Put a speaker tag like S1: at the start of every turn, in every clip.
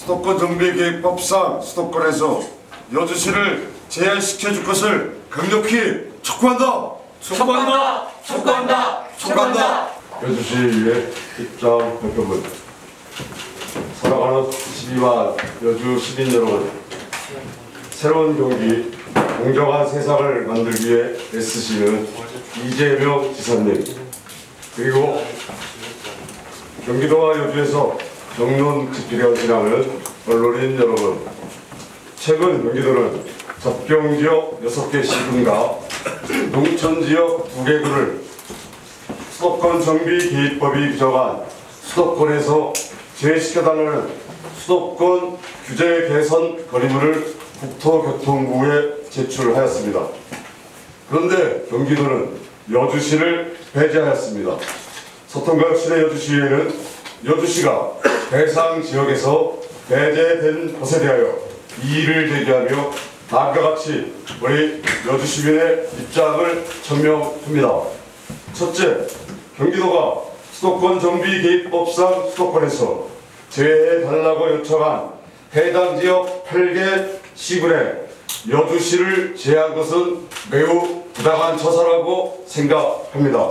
S1: 수도권 정비계획법상 수도권에서 여주시를 제외시켜줄 것을 강력히 촉구한다.
S2: 촉구한다. 촉구한다. 촉구한다.
S3: 여주시의 입장 발표문. 사랑하는 12만 여주 시민 여러분, 새로운 경기, 공정한 세상을 만들기 위해 애쓰시는 이재명 지사님, 그리고 경기도와 여주에서 정론 집필에 진행하는 언론인 여러분, 최근 경기도는 접경지역 6개 시군과 농촌지역 2개 구를 수도권 정비 개입법이 규정한 수도권에서 제외시켜달라는 수도권 규제 개선 건의문을 국토교통부에 제출하였습니다. 그런데 경기도는 여주시를 배제하였습니다. 서통구역시내 여주시의회는 여주시가 대상 지역에서 배제된 것에 대하여 이의를 제기하며 다음과 같이 우리 여주시민의 입장을 천명합니다. 첫째, 경기도가 수도권 정비 개입법상 수도권에서 제외해달라고 요청한 해당 지역 8개 시군에 여주시를 제외한 것은 매우 부당한 처사라고 생각합니다.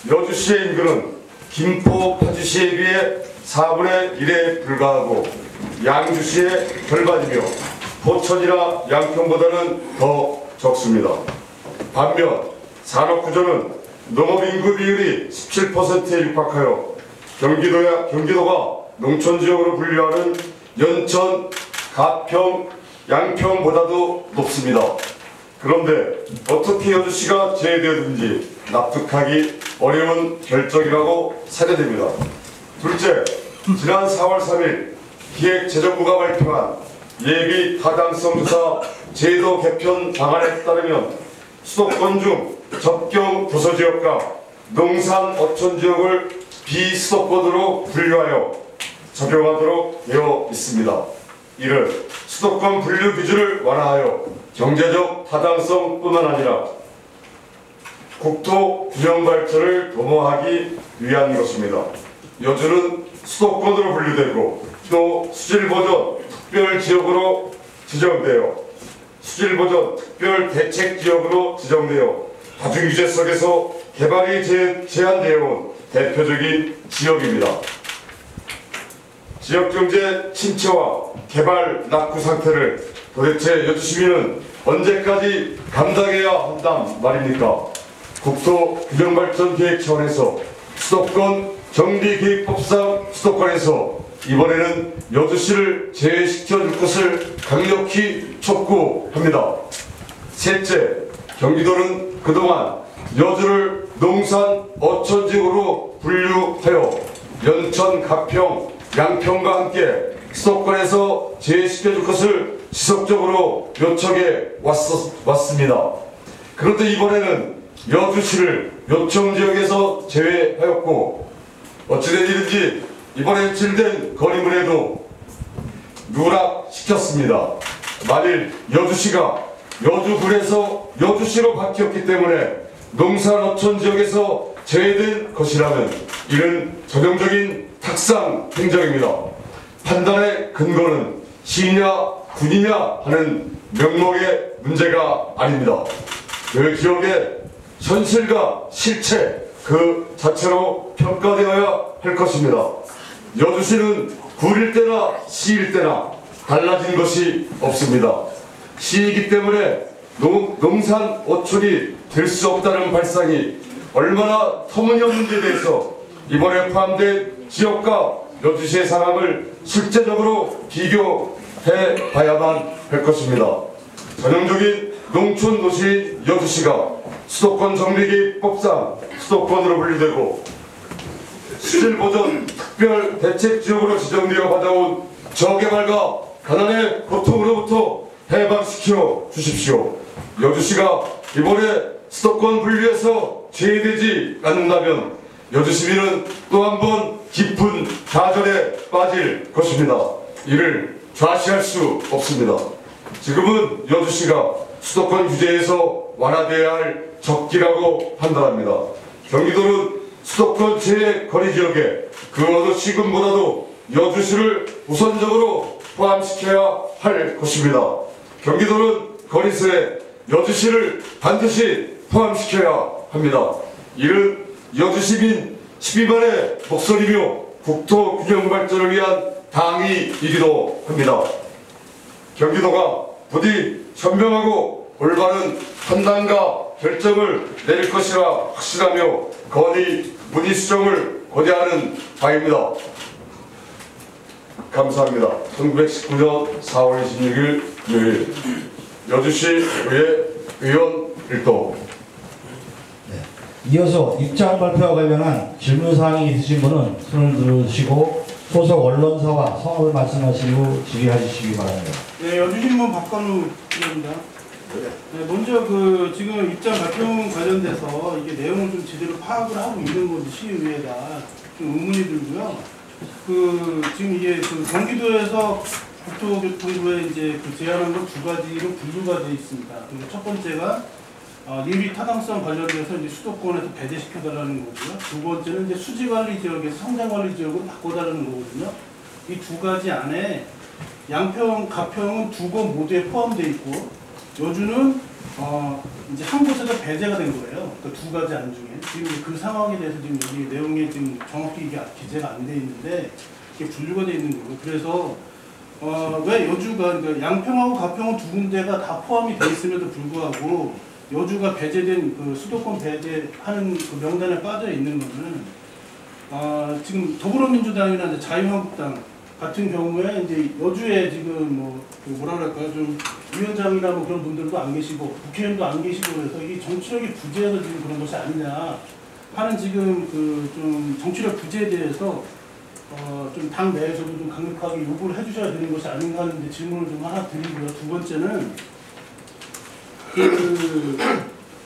S3: 여주시의 인구는 김포, 파주시에 비해 4분의 1에 불과하고 양주시의 절반이며 포천이나 양평보다는 더 적습니다. 반면 산업구조는 농업인구 비율이 17%에 육박하여 경기도가 농촌지역으로 분류하는 연천, 가평, 양평보다도 높습니다. 그런데 어떻게 여주시가 제외되었는지 납득하기 어려운 결정이라고 사례됩니다. 둘째, 지난 4월 3일 기획재정부가 발표한 예비 타당성 조사 제도 개편 방안에 따르면 수도권 중 접경 도서지역과 농산 어촌지역을 비수도권으로 분류하여 적용하도록 되어 있습니다. 이를 수도권 분류 기준을 완화하여 경제적 타당성뿐만 아니라 국토 균형 발전을 도모하기 위한 것입니다. 여주는 수도권으로 분류되고 또 수질보전 특별지역으로 지정되어 수질보전 특별대책지역으로 지정되어 다중규제 속에서 개발이 제한되어 온 대표적인 지역입니다. 지역경제 침체와 개발 낙후 상태를 도대체 여주시민은 언제까지 감당해야 한단 말입니까? 국토균형발전계획 차원에서 수도권 정비계획법상 수도권에서 이번에는 여주시를 제외시켜줄 것을 강력히 촉구합니다. 셋째, 경기도는 그동안 여주를 농산 어촌지역으로 분류하여 연천, 가평, 양평과 함께 수도권에서 제외시켜줄 것을 지속적으로 요청해 왔습니다. 그런데 이번에는 여주시를 요청지역에서 제외하였고 어찌된 일인지 이번에 제출된 건의문에도 누락시켰습니다. 만일 여주시가 여주군에서 여주시로 바뀌었기 때문에 농산 어촌 지역에서 제외된 것이라면 이는 전형적인 탁상 행정입니다. 판단의 근거는 시냐 군이냐 하는 명목의 문제가 아닙니다. 그 지역의 현실과 실체 그 자체로 평가되어야 할 것입니다. 여주시는 구일 때나 시일 때나 달라진 것이 없습니다. 시이기 때문에 농산 어촌이 될 수 없다는 발상이 얼마나 터무니없는지에 대해서 이번에 포함된 지역과 여주시의 상황을 실제적으로 비교해 봐야만 할 것입니다. 전형적인 농촌 도시인 여주시가 수도권 정비계획법상 수도권으로 분류되고 수질보전 특별대책지역으로 지정되어 받아온 저개발과 가난의 고통으로부터 해방시켜 주십시오. 여주시가 이번에 수도권 분류에서 제외되지 않는다면 여주시민은 또 한 번 깊은 좌절에 빠질 것입니다. 이를 좌시할 수 없습니다. 지금은 여주시가 수도권 규제에서 완화되어야 할 적기라고 판단합니다. 경기도는 수도권 제외 거리 지역에 그 어느 시군보다도 여주시를 우선적으로 포함시켜야 할 것입니다. 경기도는 거리수에 여주시를 반드시 포함시켜야 합니다. 이는 여주시민 12만의 목소리며 국토 균형 발전을 위한 당위이기도 합니다. 경기도가 부디 현명하고 올바른 판단과 결정을 내릴 것이라 확신하며 건의 문의 수정을 고대하는 바입니다. 감사합니다. 1919년 4월 26일 요일 여주시의회 의원 일도.
S4: 이어서 입장 발표와 관련한 질문사항이 있으신 분은 손을 들으시고 소속 언론사와 성함을 말씀하시고 질의해 주시기 바랍니다.
S5: 네, 여주신문 박건우 의원입니다. 네, 먼저 지금 입장 발표 관련돼서 이게 내용을 좀 제대로 파악을 하고 있는 건지 시의회가 좀 의문이 들고요. 지금 이게 경기도에서 국토교통부에 이제 제안한 건 두 가지로 분류가 되어 있습니다. 그리고 첫 번째가 예비 타당성 관련돼서 이제 수도권에서 배제시켜달라는 거고요. 두 번째는 이제 수지관리 지역에서 성장관리 지역으로 바꿔달라는 거거든요. 이 두 가지 안에 양평, 가평은 두 곳 모두에 포함되어 있고 여주는 이제 한 곳에서 배제가 된 거예요. 그 두 가지 안 중에 지금 그 상황에 대해서 지금 여기 내용에 지금 정확히 이게 기재가 안 돼 있는데 이게 분류가 돼 있는 거고 그래서 왜 여주가 그러니까 양평하고 가평은 두 군데가 다 포함이 돼 있음에도 불구하고 여주가 배제된 수도권 배제하는 명단에 빠져 있는 거는 지금 더불어민주당이나 이제 자유한국당 같은 경우에 이제 여주에 지금 뭐라 그럴까요? 좀 위원장이나 뭐 그런 분들도 안 계시고 국회의원도 안 계시고 그래서 이게 정치력이 부재해서 지금 그런 것이 아니냐 하는 지금 좀 정치력 부재에 대해서 좀 당 내에서도 좀 강력하게 요구를 해주셔야 되는 것이 아닌가 하는 질문을 좀 하나 드리고요. 두 번째는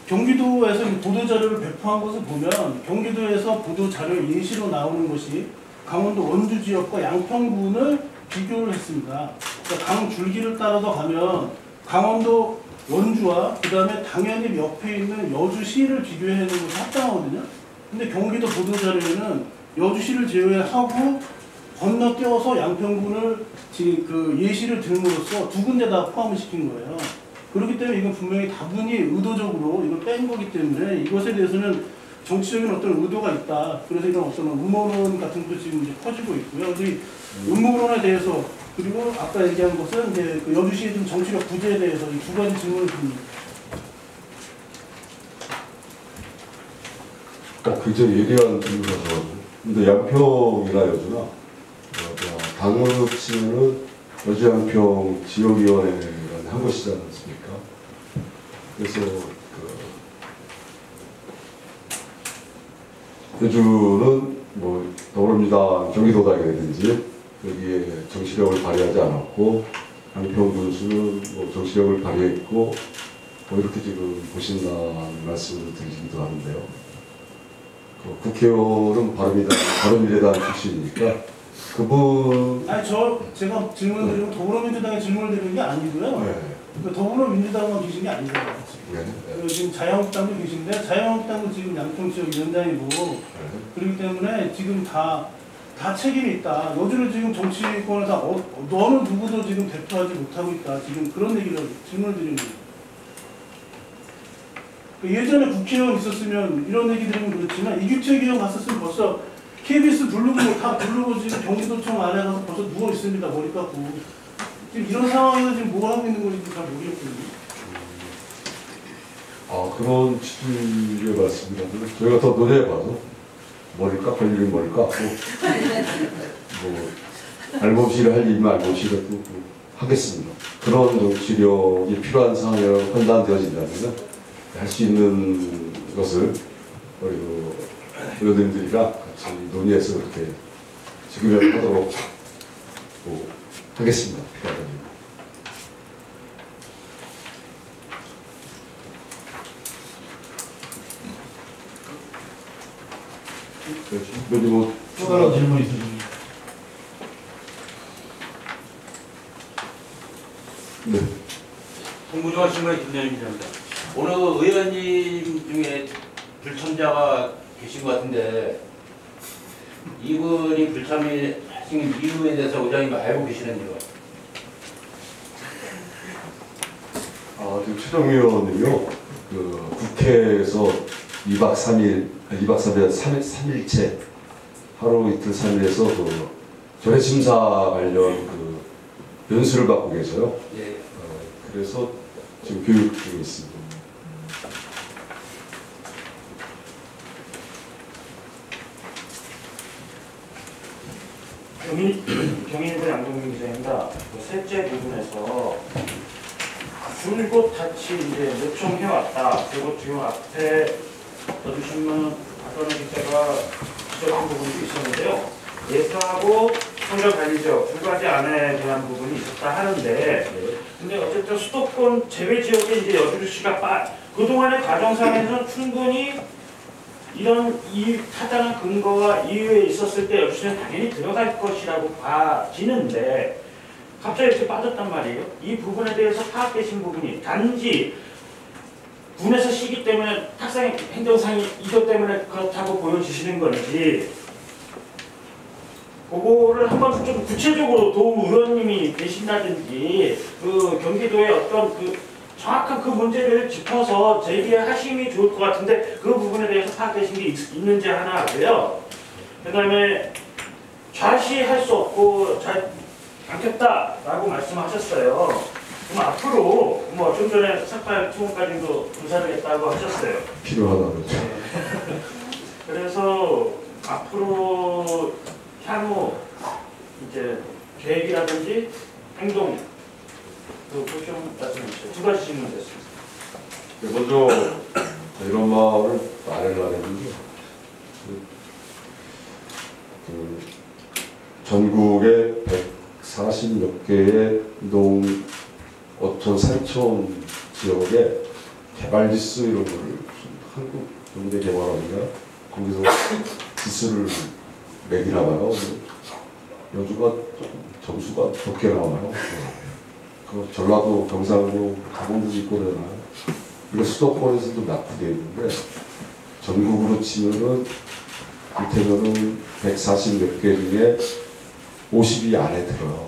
S5: 경기도에서 보도 자료를 배포한 것을 보면 경기도에서 보도 자료 예시로 나오는 것이 강원도 원주 지역과 양평군을 비교를 했습니다. 그러니까 강 줄기를 따라서 가면 강원도 원주와 그 다음에 당연히 옆에 있는 여주시를 비교해내는 것이 합당하거든요. 근데 경기도 보도 자료에는 여주시를 제외하고 건너뛰어서 양평군을 예시를 들음으로써 두 군데 다 포함을 시킨 거예요. 그렇기 때문에 이건 분명히 다분히 의도적으로 이걸 뺀 거기 때문에 이것에 대해서는 정치적인 어떤 의도가 있다. 그래서 이런 어떤 음모론 같은 것도 지금 이제 퍼지고 있고요. 이 음모론에 대해서 그리고 아까 얘기한 것은 이제 여주시의 좀 정치력 부재에 대해서 이 두 가지 질문을 드립니다.
S3: 굉장히 예리한 질문이라서. 근데 양평이나 여주나 당으로 치면은 여주 양평 지역위원회라는 한 곳이지 않습니까? 그래서 여주는 뭐 더불어민주당 경기도당이라든지 여기에 정치력을 발휘하지 않았고 양평 군수는 뭐 정치력을 발휘했고 뭐 이렇게 지금 보신다는 말씀을 드리기도 하는데요. 국회의원은 바른미래당 출신이니까 그분
S5: 아니 제가 질문을 드리면 더불어민주당에 질문을 드리는 게 아니고요.
S3: 네.
S5: 더불어민주당만 계신 게 아니잖아요.
S3: 네.
S5: 지금 자유한국당도 계신데 자유한국당도 지금 양평 지역 위원장이고 그렇기 때문에 지금 다 책임이 있다. 여주를 지금 정치권에서 어느 누구도 지금 대표하지 못하고 있다. 지금 그런 얘기를 질문을 드리는 거예요. 예전에 국회의원 있었으면 이런 얘기 들으면 그렇지만 이규택 의원 갔었으면 벌써 KBS 부르고 다 부르고 지금 경기도청 안에 가서 벌써 누워 있습니다. 머리 깎고. 지금 이런 상황에서 지금 뭐 하고 있는 건지 잘 모르겠거든요.
S3: 그런 취지의 말씀입니다. 저희가 더 노래해봐도 머리 깎을 일은 머리 깎고 뭐 알몸시를 할 일이면 알몸시를 하겠습니다. 그런 정치력이 필요한 상황이라고 판단되어진다면 할 수 있는 것을 우리 의원님들이랑 같이 논의해서 그렇게 지급을 하도록 하겠습니다. 필요하다면. 여기 뭐
S4: 또 다른 질문 있으십니까?
S3: 네.
S2: 동부중앙신문의 김대현 기자입니다. 오늘 의원님 중에 불참자가 계신 것 같은데 이분이 불참이 지금 이유에 대해서 의장님 알고 계시는지요?
S3: 지금 최종위원은요, 그 국회에서 2박 3일, 2박 3일, 3일째 하루 이틀 3일에서 그 조례심사 관련 그 연수를 받고 계셔요.
S2: 예.
S3: 그래서 지금 교육 중에 있습니다.
S6: 경인일보 양동근 기자입니다. 그 셋째 부분에서 줄곧 같이 이제 요청해왔다. 그리고 지금 앞에 넣어주신 분 박건우 기자가 지적한 부분도 있었는데요. 예사하고 성별 관리적 두 가지 안에 대한 부분이 있었다 하는데, 근데 어쨌든 수도권 제외 지역에 이제 여주시가 그동안의 과정상에서는 충분히 이런 이 타당한 근거와 이유에 있었을 때 여주시는 당연히 들어갈 것이라고 봐지는데 갑자기 이렇게 빠졌단 말이에요. 이 부분에 대해서 파악되신 부분이 단지 군에서 시기 때문에 탁상 행정상이 이것 때문에 그렇다고 보여지시는 건지, 그거를 한번 좀 구체적으로 도 의원님이 계신다든지 그 경기도의 어떤 그 정확한 그 문제를 짚어서 제기하심이 좋을 것 같은데, 그 부분에 대해서 파악되신 게 있는지 하나 하고요. 그 다음에 좌시할 수 없고 잘 않겠다라고 말씀하셨어요. 그럼 앞으로 뭐 좀 전에 삭발 투혼까지도 조사를 했다고 하셨어요.
S3: 필요하다 그러죠.
S6: 그래서 앞으로 향후 이제 계획이라든지 행동 보시면 말씀해 주세요. 두 가지 질문 됐습니다.
S3: 먼저 이런 말을 말을 안 했는데 그 전국에 140몇 개의 농, 어촌, 산촌 지역에 개발 지수 이런 거를 한국 농대 개발원인가 거기서 지수를 매기나 봐요. 여주가 점수가 좋게 나와요. 그 전라도, 경상도, 강원도 있고 그러나요? 이거 수도권에서도 나쁘게 있는데 전국으로 치면은 이태원은 140 몇 개 중에 50위 안에 들어요.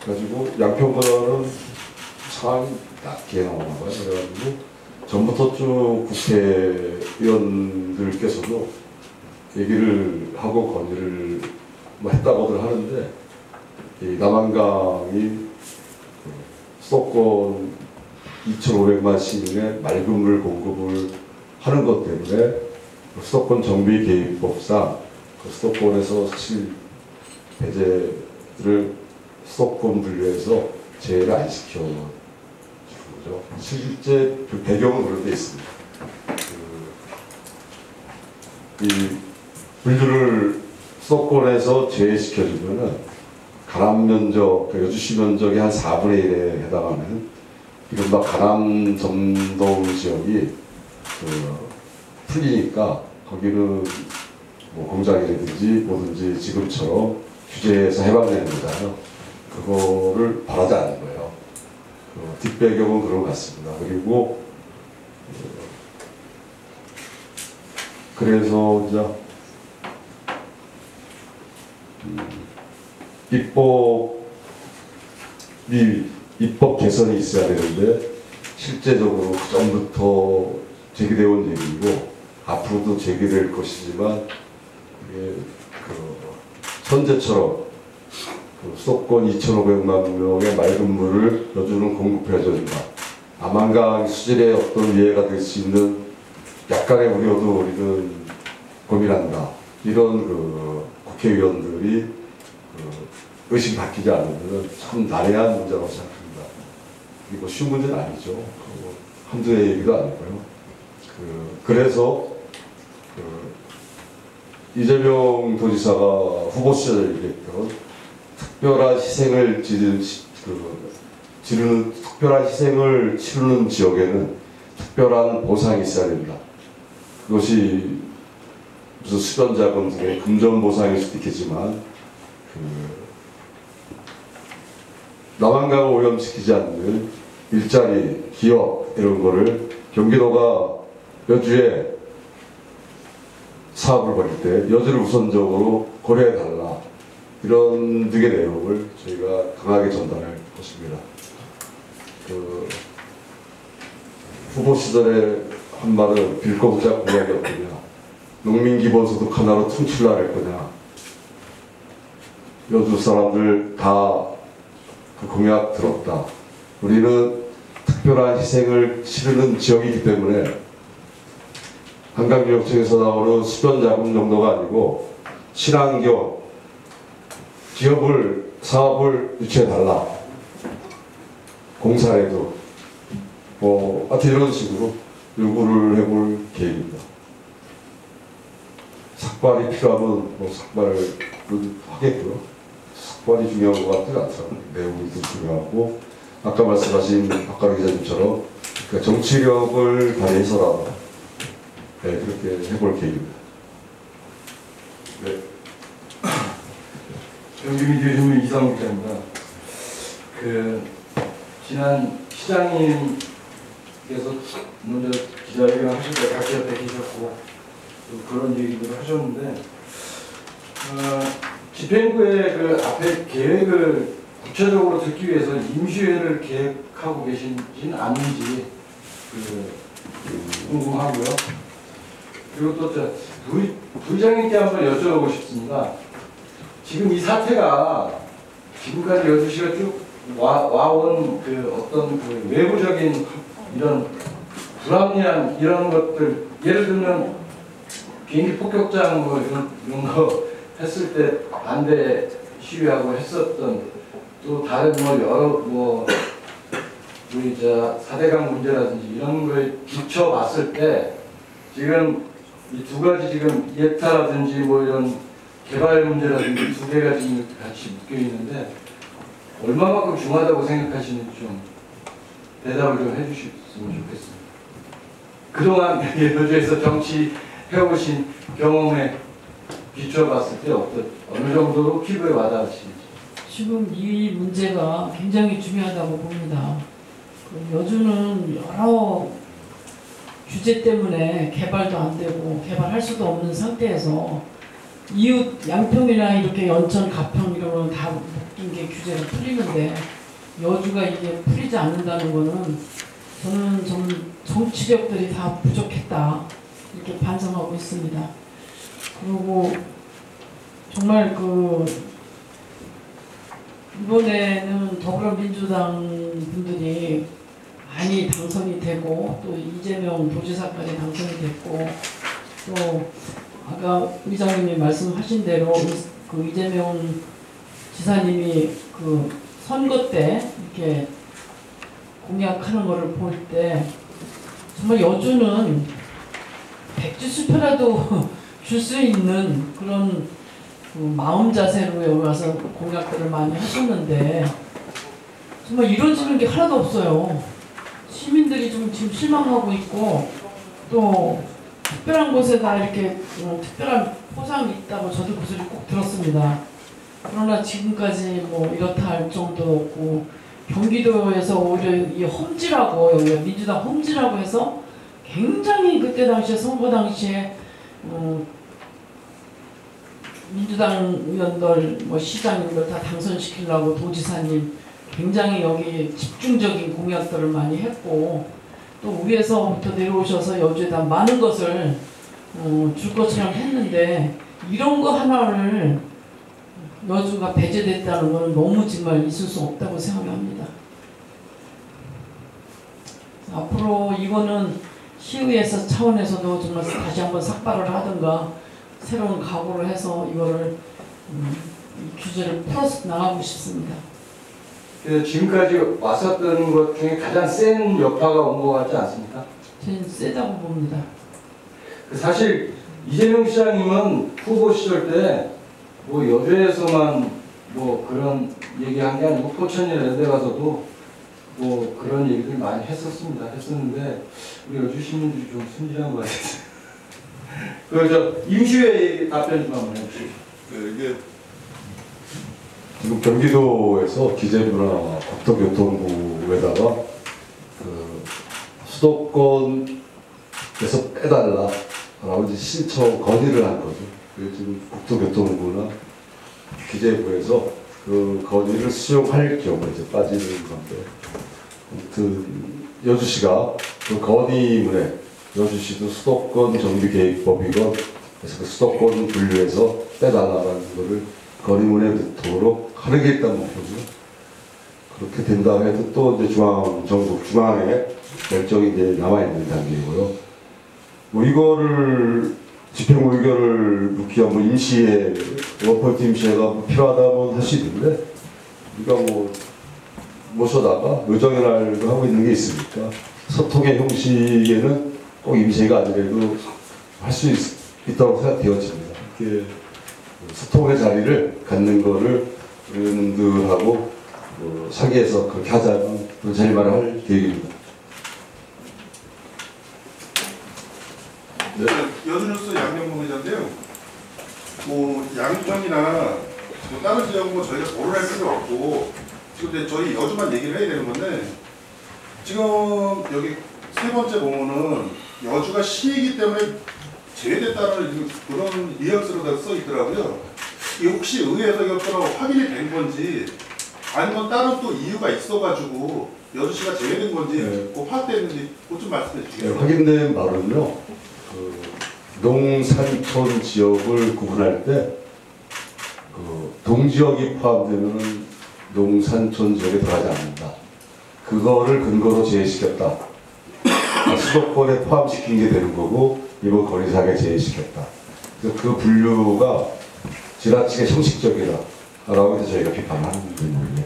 S3: 그래가지고 양평보다는 상황이 낮게 나오나 봐요. 그래가지고 전부터 쭉 국회의원들께서도 얘기를 하고 건의를 뭐 했다고들 하는데, 이 남한강이 수도권 2,500만 시민의 맑은 물 공급을 하는 것 때문에 수도권 정비 계획법상 수도권에서 사실 배제를 수도권 분류해서 제외를 안 시켜 주는 거죠. 실제 그 배경은 그런 데 있습니다. 이 분류를 수도권에서 제외시켜주면은 가람 면적, 그러니까 여주시 면적의 한 4분의 1에 해당하는 이른바 가람 점동 지역이 풀리니까 거기는 뭐 공장이라든지 뭐든지 지금처럼 규제에서 해방되는 거잖아요. 그거를 바라지 않는 거예요. 뒷배경은 그런 것 같습니다. 그리고 그래서 이제 입법 개선이 있어야 되는데 실제적으로 그 전부터 제기되어 온 얘기이고 앞으로도 제기될 것이지만 이게 선제처럼 수도권 2,500만 명의 맑은 물을 여주는 공급해줘야 된다. 남한강 수질에 어떤 위해가 될 수 있는 약간의 우려도 우리는 고민한다. 이런 국회의원들이 의식이 바뀌지 않으면 참 난해한 문제라고 생각합니다. 이거 쉬운 문제는 아니죠. 한두의 얘기도 아니고요. 그래서 이재명 도지사가 후보 시절에 얘기했던 특별한 희생을 특별한 희생을 치르는 지역에는 특별한 보상이 있어야 된다. 그것이 무슨 수변자금 등의 금전 보상일 수도 있겠지만 남한강을 오염시키지 않는 일자리, 기업 이런 거를 경기도가 여주에 사업을 벌일 때 여주를 우선적으로 고려해달라. 이런 등의 내용을 저희가 강하게 전달할 것입니다. 그 후보 시절에 한 말은 빌공자 공약이었거냐, 농민기본소득 하나로 퉁칠라 했거냐, 여주 사람들 다 그 공약 들었다. 우리는 특별한 희생을 치르는 지역이기 때문에 한강유역청에서 나오는 수변자금 정도가 아니고 친환경 기업을 사업을 유치해달라. 공사에도 하여튼 이런 식으로 요구를 해볼 계획입니다. 삭발이 필요하면 삭발을 하겠고요. 삭발이 중요한 것 같지는 않더라고요. 내용이 더 중요하고 아까 말씀하신 박가루 기자님처럼 그러니까 정치력을 발휘해서라도 그렇게 해볼 계획입니다.
S7: 네. 경기민주의 주민 이상욱 기자입니다. 지난 시장님께서 먼저 기자회견 하실 때 같이 옆에 계셨고 또 그런 얘기들을 하셨는데 집행부의 그 앞에 계획을 구체적으로 듣기 위해서 임시회를 계획하고 계신지는 않는지 궁금하고요. 그리고 또 부의장님께 한번 여쭤보고 싶습니다. 지금 이 사태가 지금까지 여주시가 쭉 와온 어떤 외부적인 이런 불합리한 이런 것들, 예를 들면 비행기 폭격장 이런 거 했을 때 반대 시위하고 했었던 또 다른 여러 우리 4대강 문제라든지 이런 거에 비춰봤을 때 지금 이 두 가지 지금 예타라든지 이런 개발 문제라든지 두 개가 지금 같이 묶여 있는데 얼마만큼 중하다고 생각하시는지 좀 대답을 좀 해주셨으면 좋겠습니다. 그동안 여주에서 정치해오신 경험에 비춰봤을 때 어느 정도로 피부에 와닿으시는지.
S8: 지금 이 문제가 굉장히 중요하다고 봅니다. 여주는 여러 규제 때문에 개발도 안 되고 개발할 수도 없는 상태에서 이웃 양평이나 이렇게 연천, 가평 이런 다 묶인 게 규제가 풀리는데 여주가 이게 풀리지 않는다는 거는 저는 정치력들이 다 부족했다 이렇게 반성하고 있습니다. 그리고 정말 이번에는 더불어민주당 분들이 많이 당선이 되고 또 이재명 도지사까지 당선이 됐고 또 아까 의장님이 말씀하신 대로 이재명 지사님이 선거 때 이렇게 공약하는 거를 볼 때 정말 여주는 백지수표라도 줄 수 있는 그런 마음 자세로 여기 와서 공약들을 많이 하셨는데 정말 이루어지는 게 하나도 없어요. 시민들이 좀 지금 실망하고 있고 또 특별한 곳에다 이렇게 특별한 포상이 있다고 저도 그 소리 꼭 들었습니다. 그러나 지금까지 이렇다 할 정도 없고 경기도에서 오히려 이 험지라고 여기가 민주당 험지라고 해서 굉장히 그때 당시에 선거 당시에 민주당 의원들 시장님들 다 당선시키려고 도지사님 굉장히 여기 집중적인 공약들을 많이 했고 또 위에서부터 내려오셔서 여주에다 많은 것을 줄 것처럼 했는데 이런 거 하나를 여주가 배제됐다는 것은 너무 정말 있을 수 없다고 생각합니다. 앞으로 이거는 시의회에서 차원에서도 정말 다시 한번 삭발을 하든가 새로운 각오를 해서 이거를 이 규제를 풀어서 나가고 싶습니다.
S7: 지금까지 왔었던 것 중에 가장 센 여파가 온 것 같지 않습니까?
S8: 저는 세다고 봅니다.
S7: 사실 이재명 시장님은 후보 시절 때 여주에서만 그런 얘기한 게 아니고 포천이나 이런 데 가서도 그런 얘기들 많이 했었는데 우리 여주 시민들이 좀 순진한 것 같아요. 임시회 답변 좀 한번 해주시죠.
S3: 이게 지금 경기도에서 기재부나 국토교통부에다가 수도권에서 빼달라 라고 이제 신청 건의를 한 거죠. 그래서 지금 국토교통부나 기재부에서 그 건의를 수용할 경우에 이제 빠지는 건데, 아무튼 여주시가 그 건의문에 여주시도 수도권 정비계획법이건 그래서 그 수도권 분류해서 빼달라는 거를 건의문에 넣도록 하는 게 일단 목표죠. 그렇게 된다고 해도 또 이제 정부 중앙에 결정이 이제 남아있는 단계이고요. 뭐 이거를 집행 의결을 묻기 위한 뭐 임시회, 원포인트 임시회가 필요하다면 할 수 있는데, 우리가 뭐 모셔다가 의정연활도 하고 있는 게 있으니까 소통의 형식에는 꼭 임시회가 아니라도 할 수 있다고 생각되어집니다. 이렇게 소통의 자리를 갖는 거를 의원들하고 상의해서 그렇게 하자는 그런 자리만을 할 계획입니다.
S1: 네. 여주뉴스 양명봉 기자인데요. 뭐 양평이나 뭐 다른 지역 뭐 저희가 토론할 필요 없고 지금 이제 저희 여주만 얘기를 해야 되는 건데, 지금 여기 세 번째 보면은 여주가 시이기 때문에 제외됐다는 그런 뉘앙스로 써 있더라고요. 이게 혹시 의회에서 이것처럼 확인이 된 건지 아니면 다른 또 이유가 있어가지고 여주시가 제외된 건지
S3: 네.
S1: 꼭 파악됐는지 그것 좀 말씀해 주시겠어요?
S3: 네, 확인된 바로는요. 그 농산촌 지역을 구분할 때 그 동지역이 포함되면 농산촌 지역에 들어가지 않는다. 그거를 근거로 제외시켰다. 수도권에 포함시킨 게 되는 거고 이번 거리사항에 제외시켰다. 그래서 그 분류가 지나치게 형식적이다라고 해서 저희가 비판하는 부분입니다.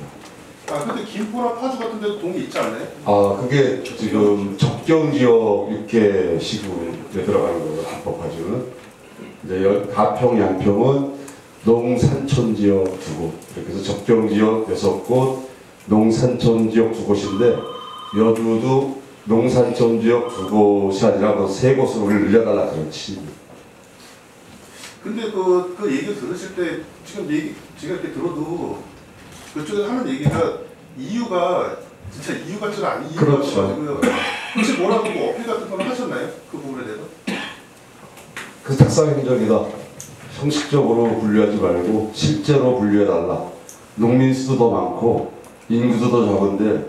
S1: 아 근데 김포나 파주 같은 데도 동이 있지 않나요?
S3: 아 그게 지금 접경지역 이렇게 시구에 들어가는 거예요. 합법화주는 이제 가평, 양평은 농산촌 지역 2곳, 이렇게 해서 접경지역 6곳, 농산촌 지역 2곳인데 여주도 농산촌 지역 2곳이 아니라 3곳으로 우리를 늘려달라 그렇지.
S1: 근데 그 얘기 들으실 때 지금 제가 이렇게 들어도 그쪽에서 하는 얘기가 이유가 진짜 이유 같지는 않은 이유가
S3: 그렇죠.
S1: 있어가지고요. 혹시 뭐라도 뭐 어필 같은 건 하셨나요? 그 부분에 대해서?
S3: 그 탁상행정이다. 형식적으로 분류하지 말고 실제로 분류해달라. 농민 수도 더 많고 인구도 더 적은데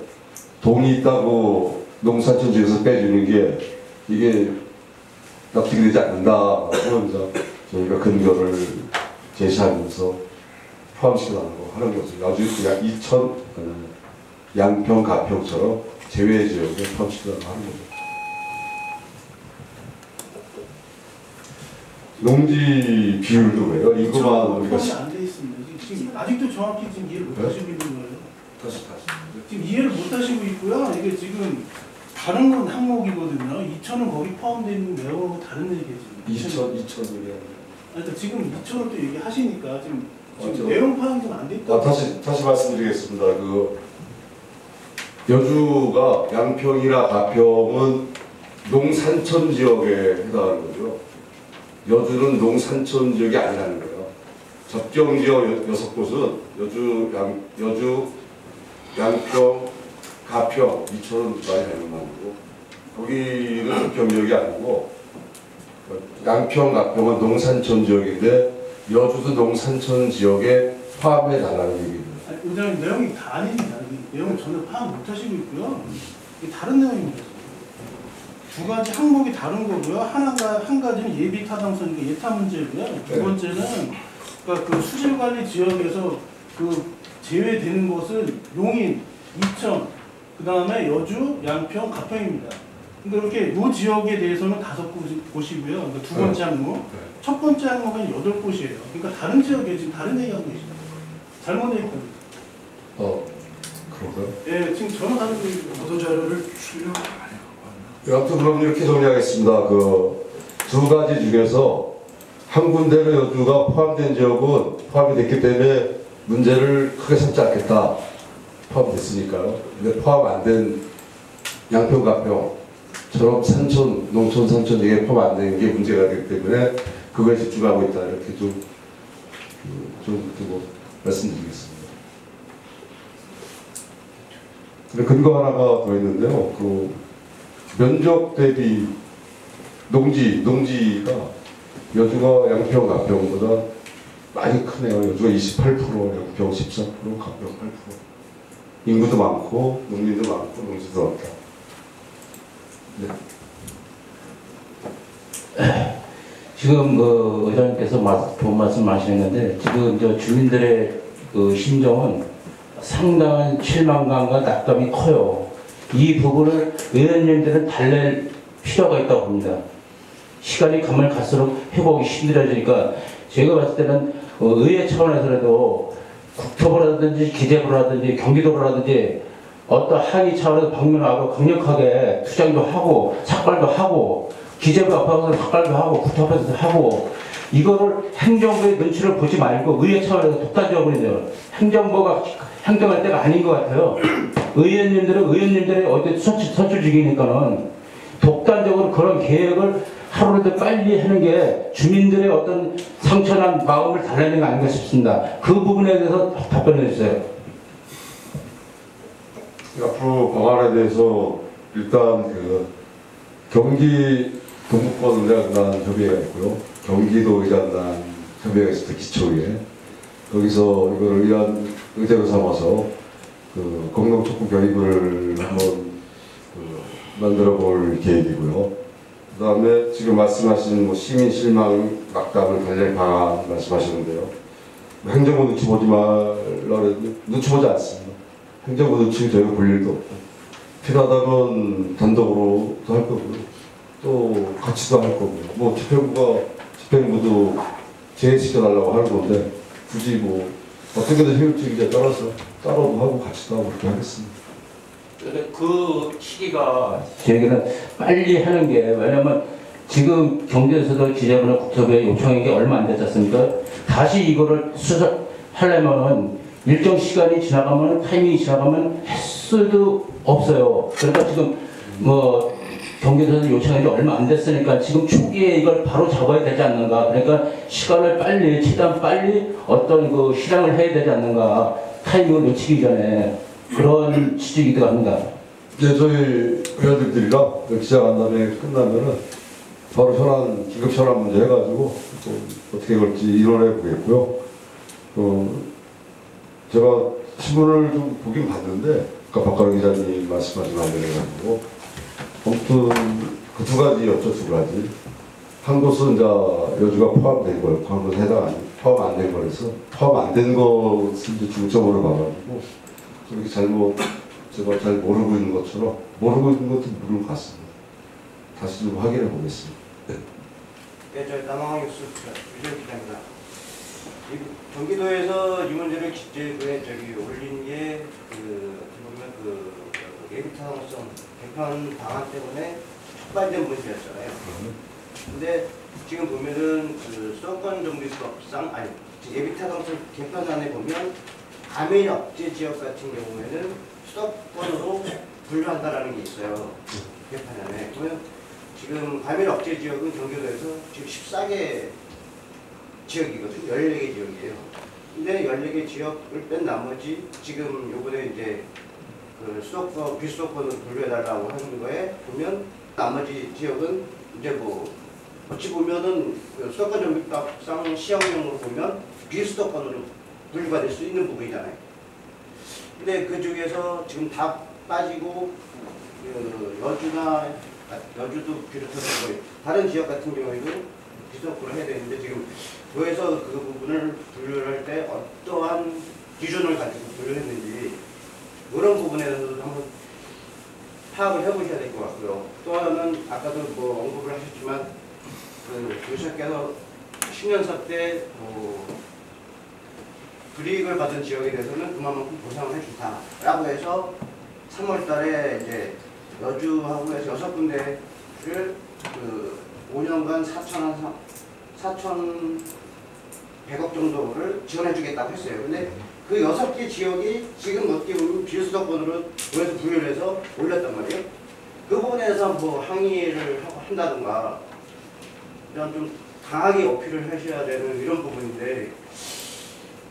S3: 동이 있다고 농산촌 지역에서 빼주는 게 이게 납득이 되지 않는다라고 하면서 저희가 근거를 제시하면서 포함시켜달라고 하는 거죠. 아주 그냥 이천, 양평, 가평처럼 제외 지역에 포함시켜달라고 하는 거죠. 농지 비율도 그래요. 이거만 우리가
S5: 안돼 있습니다. 지금 아직도 정확히 지금 이해를 못 하시고 있는 거예요.
S3: 다시.
S5: 지금 이해를 못 하시고 있고요. 이게 지금 다른 건 항목이거든요. 2천은 거기 포함되어 있는 내용하고 다른 얘기예요.
S3: 2,000이요.
S5: 그러니까 지금 2천을 또 얘기하시니까 지금
S3: 맞죠.
S5: 내용 파악이 좀 안 돼 있다.
S3: 다시 말씀드리겠습니다. 그 여주가 양평이나 가평은 농산촌 지역에 해당하는 거죠. 여주는 농산촌 지역이 아니라는 거예요. 접경 지역 6곳은 여주, 양평, 가평, 이천은 많이 되는 거고 거기는 접경 지역이 아니고 양평, 가평은 농산촌 지역인데 여주도 농산촌 지역에 포함해 달라는 얘기입니다.
S5: 의장님 내용이 다 아닙니다. 내용을 전혀 파악 못 하시고 있고요. 이게 다른 내용입니다. 두 가지 항목이 다른 거고요. 한 가지는 예비 타당성이고 예타 문제고요. 두 번째는 그러니까 그 수질 관리 지역에서 그 제외되는 것은 용인, 이천, 그 다음에 여주, 양평, 가평입니다. 그러니까 이렇게 이 지역에 대해서는 5곳이고요. 그러니까 두 번째 항목, 첫 번째 항목은 8곳이에요. 그러니까 다른 지역에 지금 다른 얘기하고 계십니다. 잘못 얘기합니다.
S3: 그런가요?
S5: 예, 지금 전혀 다른 얘기입니다.
S1: 보도 자료를 출력 안 해요.
S3: 아무튼 그럼 이렇게 정리하겠습니다. 그 두 가지 중에서 한 군데는 여주가 포함된 지역은 포함이 됐기 때문에 문제를 크게 삼지 않겠다. 포함됐으니까요. 근데 포함 안 된 양평, 가평처럼 산촌, 농촌, 산촌 지역에 포함 안 된 게 문제가 되기 때문에 그거에 집중하고 있다. 이렇게 좀 두고 말씀드리겠습니다. 근데 근거 하나가 더 있는데요. 그 면적 대비 농지가 여주가 양평, 가평보다 많이 크네요. 여주가 28%, 양평 14%, 가평 8%. 인구도 많고 농민도 많고 농지도 많다. 네.
S2: 지금 그 의장님께서 좋은 말씀하시는데 지금 저 주민들의 그 심정은 상당한 실망감과 낙담이 커요. 이 부분을 의원님들은 달랠 필요가 있다고 봅니다. 시간이 가면 갈수록 회복이 힘들어지니까 제가 봤을 때는 의회 차원에서라도 국토부라든지 기재부라든지 경기도라든지 어떤 항의 차원에서 방문하고 강력하게 투쟁도 하고 삭발도 하고 기재부 앞에서 삭발도 하고 국토 앞에서도 하고 이거를 행정부의 눈치를 보지 말고 의회 차원에서 독단적으로 이제 행정부가 행정할 때가 아닌 것 같아요. 의원님들의 어디 선출직이니까는 독단적으로 그런 계획을 하루라도 빨리 하는 게 주민들의 어떤 상처난 마음을 달래는 게 아닌가 싶습니다. 그 부분에 대해서 답변해 주세요.
S3: 앞으로 방안에 대해서 일단 그 경기 동부권 의장단 협의회가 있고요. 경기도 의장단 협의회가 있습니다. 기초위에. 거기서 이걸 의제로 삼아서 그 공동촉구 결의문을 한번 만들어 볼 계획이고요. 그 다음에 지금 말씀하신 뭐 시민 실망 낙담을 달랠 방안 말씀하시는데요. 행정부 눈치 보지 말라 그랬는데 눈치 보지 않습니다. 행정부 눈치 저희가 볼 일도 없고 필요하다면 단독으로도 할 거고요. 또 같이도 할 거고요. 뭐 집행부도 제외시켜달라고 하는 건데 굳이 뭐 어떤 게 더 효율적인지에 따라서 따로도 하고 같이도 하고 그렇게 하겠습니다.
S2: 그 시기가 저에게는 빨리 하는 게 왜냐면 지금 경제에서도 기재부나 국토부에 요청한 게 얼마 안 됐지 않습니까? 다시 이거를 수사하려면은 일정 시간이 지나가면 타이밍이 지나가면 횟수도 없어요. 그러니까 지금 뭐 경제에서 요청한 게 얼마 안 됐으니까 지금 초기에 이걸 바로 잡아야 되지 않는가? 그러니까 시간을 빨리 최대한 빨리 어떤 그 실행을 해야 되지 않는가? 타이밍을 놓치기 전에. 그런 취지이기도 합니다.
S3: 이제 저희 의원들이랑 기자간담회 끝나면은 바로 긴급 현안 문제 해가지고 또 어떻게 걸지 의논해 보겠고요. 제가 신문을 좀 보긴 봤는데 아까 박가령 기자님 말씀하신 말대로 해가지고 아무튼 그 두 가지였죠. 두 가지. 한 곳은 이제 여주가 포함된 거였고 한 곳은 포함 안 된 거라서 포함 안 된 것을 이제 중점으로 봐가지고 그렇게 제가 잘 모르고 있는 것처럼 모르고 있는 것도 모르는 것 같습니다. 다시 좀 확인해 보겠습니다.
S9: 네, 저 남항 뉴스 유재욱 기자입니다. 경기도에서 이 문제를 기재부에 올린 게 보면 예비타당성 개편 방안 때문에 촉발된 문제였잖아요. 근데 지금 보면은 수도권 정비법상 예비타당성 개편안에 보면 과밀 억제 지역 같은 경우에는 수도권으로 분류한다라는 게 있어요. 개편안에. 그러면 지금 과밀 억제 지역은 경기도에서 지금 14개 지역이거든요. 14개 지역이에요. 근데 14개 지역을 뺀 나머지 지금 요번에 이제 수도권, 비수도권으로 분류해달라고 하는 거에 보면 나머지 지역은 이제 뭐 어찌 보면은 수도권 정비법상 시행령으로 보면 비수도권으로 분류가 될 수 있는 부분이잖아요. 근데 그 중에서 지금 다 빠지고 여주도 비롯해서 다른 지역 같은 경우에도 비수도권을 해야 되는데 지금 도에서 그 부분을 분류를 할 때 어떠한 기준을 가지고 분류했는지 그런 부분에 대해서도 한번 파악을 해보셔야 될 것 같고요. 또 하나는 아까도 뭐 언급을 하셨지만 교수님께서 10년사 때 불이익을 받은 지역에 대해서는 그만큼 보상을 해준다라고 해서 3월 달에 이제 여주하고 해서 6군데를 5년간 4,100억 정도를 지원해주겠다고 했어요. 근데 그 6개 지역이 지금 어떻게 보면 비수도권으로 도에서 분류를 해서 올렸단 말이에요. 그 부분에 대해서 뭐 항의를 한다든가 이런 좀 강하게 어필을 하셔야 되는 이런 부분인데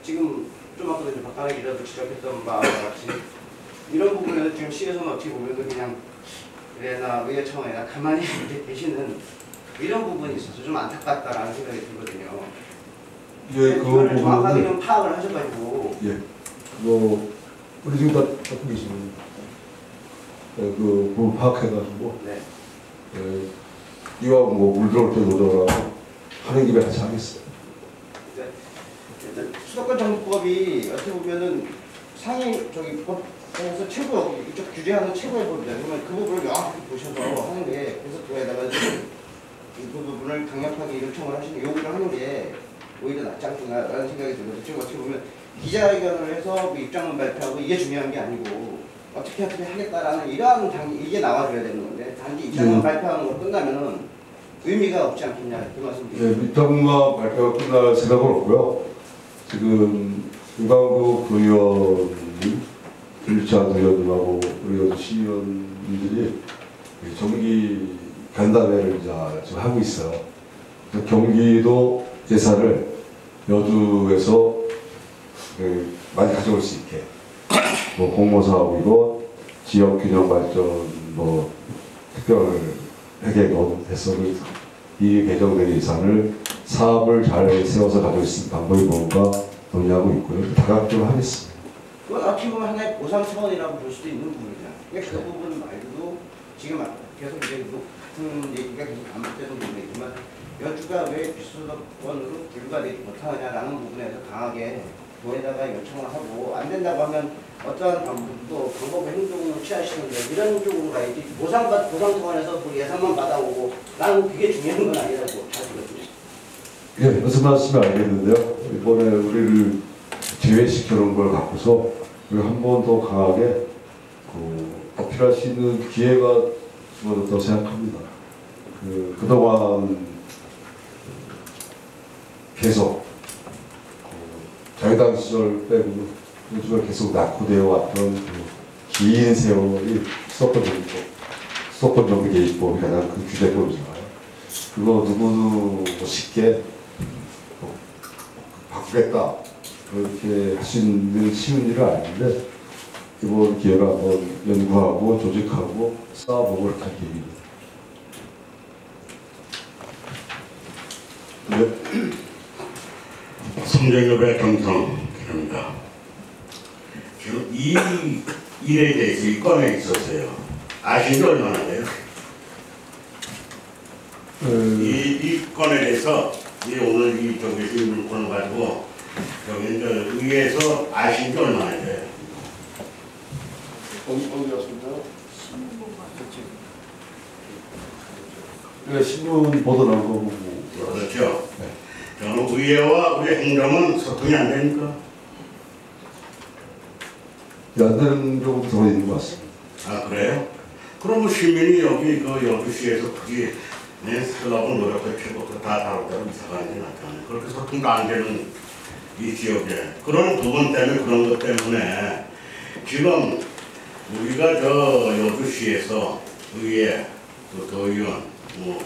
S9: 지금 좀 아까 이제 박가령 기자도 지적했던 바와 같이 이런 부분에서 지금 시에서는 어떻게 보면 그냥 의회 차원에나 가만히 이렇게 계시는 이런 부분이 있어서 좀 안타깝다라는 생각이 들거든요.
S3: 예, 그
S9: 이거를 정확하게
S3: 부분은
S9: 좀 파악을 하셔가지고
S3: 예, 우리 지금 다 갖고 계시는 그 부분 파악해가지고
S9: 네.
S3: 이와 물 들어올 때 노조라고 하는 김에 같이 하겠어요.
S9: 일단 수도권 정부법이 어떻게 보면은 상위 저기 법에서 최고 이쪽 규제하는 최고의 법이다. 그러면 그 부분을 명확히 보셔서 하는 게 그래서 그에다가 그 부분을 강력하게 요청을 하시는 요구를 하는 게 오히려 낫지 않구나라는 생각이 들거든요. 지금 어떻게 보면 기자회견을 해서 그 입장만 발표하고 이게 중요한 게 아니고 어떻게 하겠다라는 이러한 이게 나와줘야 되는 건데 단지 입장만 발표하는 거 끝나면은 의미가 없지 않겠냐 그 말씀드립니다.
S3: 예, 입장만 발표가 끝날 생각은 없고요. 지금 유광국 의원님, 윤찬 의원님하고 우리 시의원님들이 정기 간담회를 이제 지금 하고 있어요. 경기도 예산을 여주에서 많이 가져올 수 있게 뭐 공모사업이고 지역균형발전 뭐 특별 회계금 해서를 이 배정된 예산을 사업을 잘 세워서 가져올 수 있는 방법이 뭔가 논의하고 있고요. 다각적으로 하겠습니다.
S9: 그건 어떻게 보면 하나의 보상 차원이라고 볼 수도 있는 부분이잖아요. 그러니까 그 부분 말고도 지금 계속 이제 같은 얘기가 계속 반복되는 부분이지만 여주가 왜 비수도권으로 불가되지 못하느냐라는 부분에서 강하게 도에다가 요청을 하고 안 된다고 하면 어떠한 방법의 행동을 취하시는데 이런 쪽으로 가야지 보상 차원에서 뭐 예산만 받아오고 나는 그게 중요한 건 아니라고 자주거든요.
S3: 예, 무슨 말씀이 알겠는데요. 이번에 우리를 제외시켜놓은 걸 갖고서 우리 한 번 더 강하게 어필할 수 있는 기회가 주어졌다고 생각합니다. 그동안 계속 자유당 시절 빼고 요즘에 계속 낙후되어 왔던 긴 세월이 수도권 정비 개입법이 가장 큰 규제법이잖아요. 그거 누구도 쉽게 바꾸겠다 그렇게 할 수 있는 쉬운 일은 아닌데 이번 기회를 한번 연구하고 조직하고 쌓아보고 그렇게 할 계획입니다.
S10: 네. 성정협의 경성입니다. 지금 이 일에 대해서 이 건에 있어서요. 아신 지 얼마나 돼요? 이 건에 대해서 오늘 이 저기 물건을 가지고 여기 의회에서 아신 지 얼마나 돼요?
S3: 어디 갔습니까? 신문 보도 나온 거 보고.
S10: 그렇죠.
S3: 네.
S10: 저는 의회와 우리 행정은 소통이 안 되니까.
S3: 안 되는 경우도 더 있는 것 같습니다.
S10: 아 그래요? 그럼 시민이 여기 그 여주시에서 굳이 살라고 노력했고 다 다르다고 이사가 아니지 않잖아요. 그렇게 소통도 안 되는 이 지역에 그런 부분 때문에 그런 것 때문에 지금 우리가 저 여주시에서 의회, 그 도의원, 뭐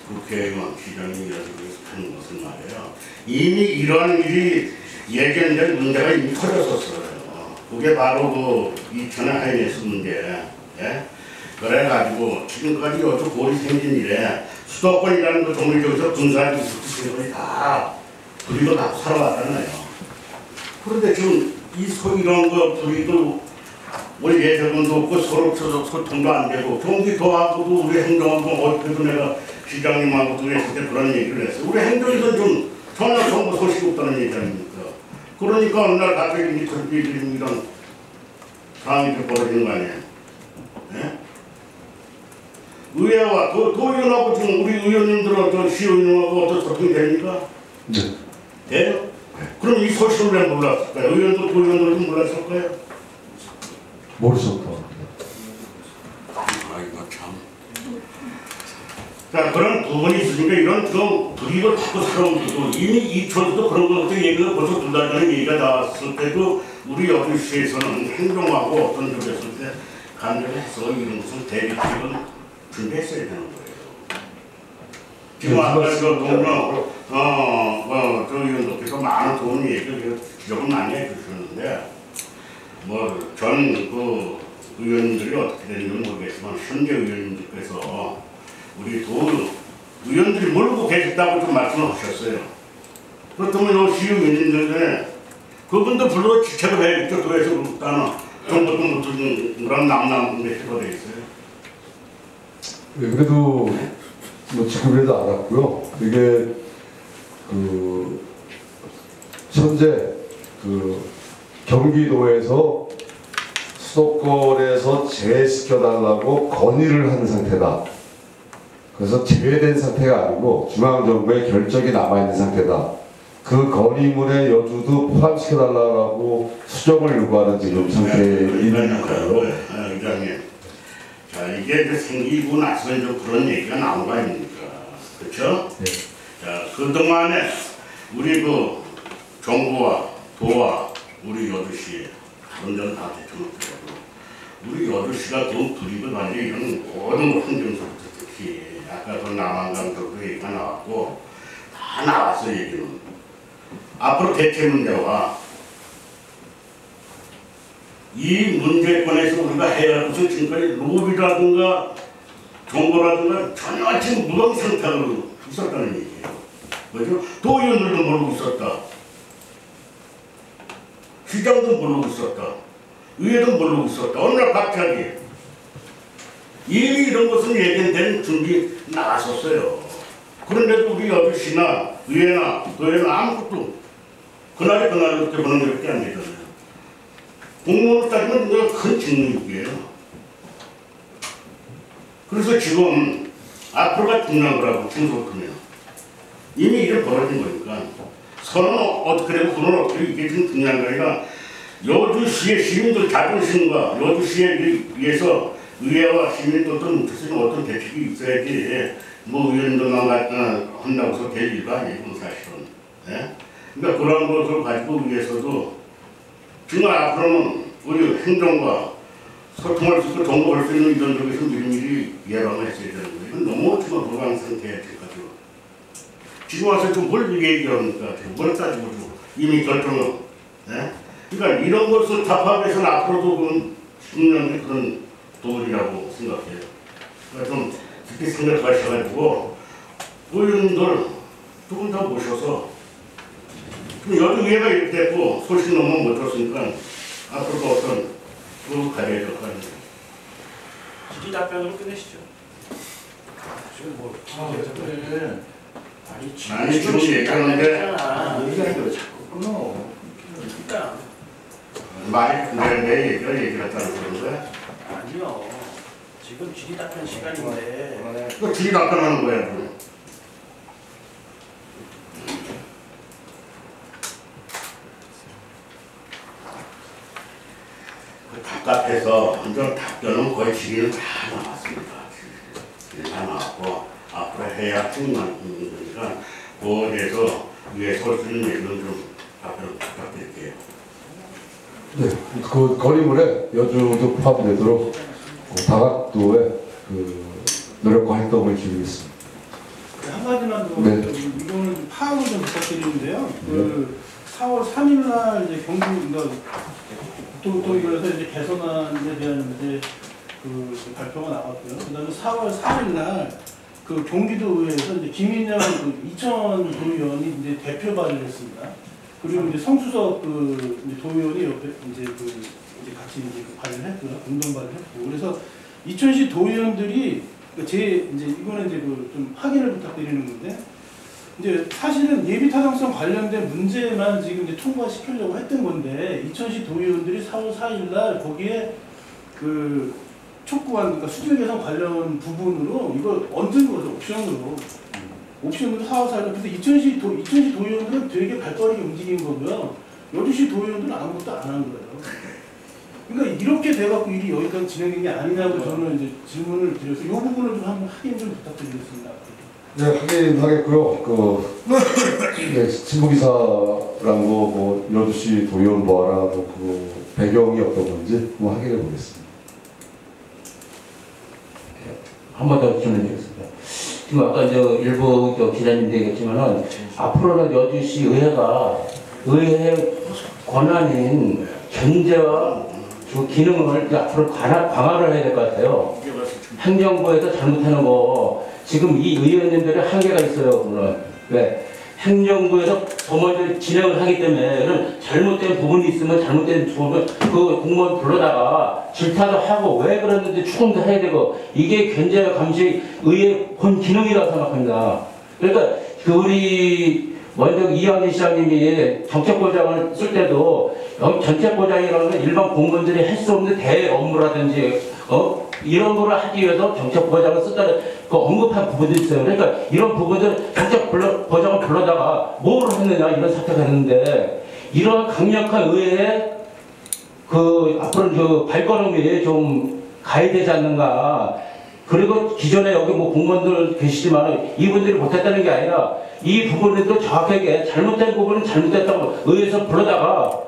S10: 국회의원, 시장님 이런 식으로 하는 것은 말이에요. 이미 이런 일이 예견된 문제가 이미 터졌었어요. 그게 바로 그 2000년 하이네스 문제. 예? 그래가지고 지금까지 여주 골이 생긴 일에 수도권이라는 그 종류적에서 군사를 있었던 것이 다 우리도 다 살아왔잖아요. 그런데 지금 이런 것들도 우리 예전도 없고 서로 소통도 안 되고 경기도하고도 우리 행정하고 어떻게도 내가 시장님하고도 했을 때 그런 얘기를 했어요. 우리 행정에서 좀 전혀 정보 소식이 없다는 얘기 아닙니까? 그러니까 어느 날 갑자기 이런 상황이 좀 벌어지는 거 아니에요? 네? 의회와 도의원하고 지금 우리 의원님들은 시의원님하고 어떤 소통이 됩니까?
S3: 네.
S10: 돼요? 그럼 이 소식을 왜 몰랐을까요? 의원도 도의원들도 몰랐을 거예요?
S3: 모르셨다.
S10: 아이고 참. 자 그런 부분이 있으니까 이런 좀 불이익을 받고 살아온 이미 이천에도 그런 것들 얘기가 벌써 2달 전에 얘기가 나왔을 때도 우리 여주시에서는 행정하고 어떤 쪽에서 간접해서 이런 무슨 대립책은 준비했어야 되는 거예요. 지금 아까 저 동료 저 의원님께서 많은 좋은 얘기를 지적을 많이 해주셨는데 뭐 전 그 의원님들이 어떻게 되는지 모르겠지만 현재 의원님들께서 우리 의원들이 모르고 계셨다고 좀 말씀하셨어요. 그렇다면 요 시의원님들 중에 그분도 불러 지체를 해야겠죠. 도에서 그렇다나 정부도 무슨 그런 남남 매체가 돼 있어요.
S3: 네, 그래도 뭐 지금이라도 알았고요. 이게 현재 경기도에서 수도권에서 제외시켜달라고 건의를 한 상태다. 그래서 제외된 상태가 아니고 중앙정부의 결정이 남아있는 상태다. 그 건의문에 여주도 포함시켜달라고 수정을 요구하는 지금 상태인 거예요.
S10: 의장님, 자 이게 이제 생기고 나서 이제 그런 얘기가 나온 거 아닙니까? 그렇죠?
S3: 네.
S10: 자 그동안에 우리 그 정부와 도와 우리 여주시 다른 데는 다 대처못하고 우리 여주시가 좀 불이익을 받는 이런 모든 환경서부터 특히 아까 그 남한강도도 얘기가 나왔고 다 나왔어 얘기는. 앞으로 대체 문제와 이 문제권에서 우리가 해야 할 것은 지금까지 로비라든가 정보라든가 전혀 지금 무방 상태로 있었다는 얘기예요. 그죠? 도의원들도 모르고 있었다. 시장도 모르고 있었다. 의회도 모르고 있었다. 어느 날 갑자기 이미 이런 것은 예견된 준비 나갔었어요. 그런데도 우리 여주시나 의회나 도의회나 아무것도 그날에 그렇게 보는 게 안 되잖아요. 공무원을 따지면 이건 큰 직무이고요. 그래서 지금 앞으로가 중요한 거라고 생각하면 이미 일을 벌어진 거니까 선은 어떻게 되고 군은 어떻게 되고 이게 지금 중요한 게 아니라 여주시의 시민들 자존심과 여주시에 위해서 의회와 시민들도 어떤 대책이 있어야지 뭐 의원들만 한다고 해서 될 일도 아니고 사실은. 네? 그러니까 그런 것을 가지고 위해서도 정말 앞으로는 우리 행정과 소통할 수 있고 정보할 수 있는 이런 쪽에서 미리미리 예방을 했어야 되는 거예요. 이건 너무 정말 불안 상태에 돼가지고 지금 와서 좀 뭘 얘기합니까? 뭘 따지고 이미 결정은. 네? 그러니까 이런 것을 답합해서는 앞으로도 그런 10년의 그런 도리라고 생각해요. 그러니까 좀 그렇게 생각하셔가지고 의원들 두 분 다 모셔서 여주의회가 이렇게 됐고 소식 너무 못 들었으니까 앞으로도 어떤 그 가려야 될 거 아니에요.
S6: 질의 답변으로 끝내시죠. 지금 뭐
S2: 그래.
S10: 아니 지금 얘기하는데
S2: 얘기하는 거 자꾸 끊어.
S6: 그러니까
S10: 말이 내 얘기를 얘기했다는 그런데
S6: 아니요. 지금 질의 답변 시간인데
S10: 그 질의 답변하는 거야. 답답해서 먼저 답변은 거의 질의는 다 나왔습니다. 다 나왔고 앞으로 해야 충분한 거니까 그거에 대해서 위에 설 수 있는 얘기는 좀 답변을 부탁드릴게요.
S3: 네, 그 건의문에 여주도 포함되도록 다각도의 노력과 활동을 기울이겠습니다.
S5: 한 가지만 더
S3: 네.
S5: 이거는 좀 파악을 좀 부탁드리는데요. 그 4월 3일 날 이제 경기 국토교통위원회에서 이제 개선안에 대한 이제 그 발표가 나왔고요. 그다음에 4월 4일 날 그 경기도의회에서 이제 김인영 이천 도의원이 이제 대표 발의를 했습니다. 그리고 이제 성수석 이제 도의원이 옆에 이제 같이 이제 발의를 했고요. 공동 발의를 했고. 그래서 이천시 도의원들이 이제 이거는 이제 좀 확인을 부탁드리는 건데, 이제 사실은 예비 타당성 관련된 문제만 지금 이제 통과시키려고 했던 건데, 이천시 도의원들이 4월 4일 날 거기에 촉구한, 그러니까 수질 개선 관련 부분으로 이걸 얹은 거죠. 옵션으로 4월 4일 날. 그래서 이천시 도의원들은 되게 발빠르게 움직인 거고요. 여주시 도의원들은 아무것도 안 한 거예요. 그러니까 이렇게 돼갖고 일이 여기까지 진행된 게 아니냐고 저는 이제 질문을 드려서 이 부분을 좀 한번 확인 좀 부탁드리겠습니다.
S3: 네, 확인하겠고요. 네, 친부기사랑 뭐 여주시 도의원 뭐하라 그 배경이 어떤 건지 뭐 확인해 보겠습니다.
S2: 한 번 더 질문드리겠습니다. 지금 아까 일부 기자님도 얘기했지만은 앞으로는 여주시 의회 권한인 견제와 그 기능을 앞으로 강화를 해야 될 것 같아요. 행정부에서 잘못하는 거 지금 이 의원님들의 한계가 있어요. 물론 왜 행정부에서 더 먼저 진행을 하기 때문에 그런 잘못된 부분이 있으면 잘못된 부분 그 공무원 불러다가 질타도 하고 왜 그랬는지 추궁도 해야 되고 이게 견제 감시 의회 본 기능이라고 생각합니다. 그러니까 그 우리 먼저 이완희 시장님이 정책보장을 쓸 때도 여기 정책보장이라는 건 일반 공무원들이 할 수 없는 대 업무라든지 이런 거를 하기 위해서 정책보장을 쓴다는 그 언급한 부분도 있어요. 그러니까 이런 부분들 정책보장을 불러다가 뭘 했느냐 이런 사태가 됐는데 이런 강력한 의회에 그 앞으로 그 발걸음이 좀 가야 되지 않는가. 그리고 기존에 여기 뭐 공무원들 계시지만 이분들이 못했다는 게 아니라 이 부분들도 정확하게 잘못된 부분은 잘못됐다고 의회에서 불러다가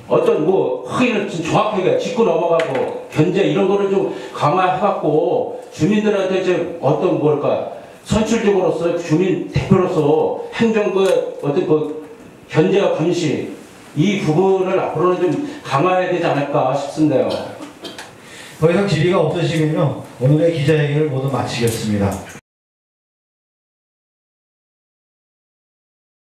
S2: 어떤 뭐 확인을 좀 정확하게 짚고 넘어가고 견제 이런 거를 좀 강화해갖고 주민들한테 이제 어떤 뭘까 선출직으로서 주민 대표로서 행정부의 어떤 그 견제와 감시 이 부분을 앞으로는 좀 강화해야 되지 않을까 싶습니다요.
S4: 더 이상 질의가 없으시면요 오늘의 기자회견을 모두 마치겠습니다.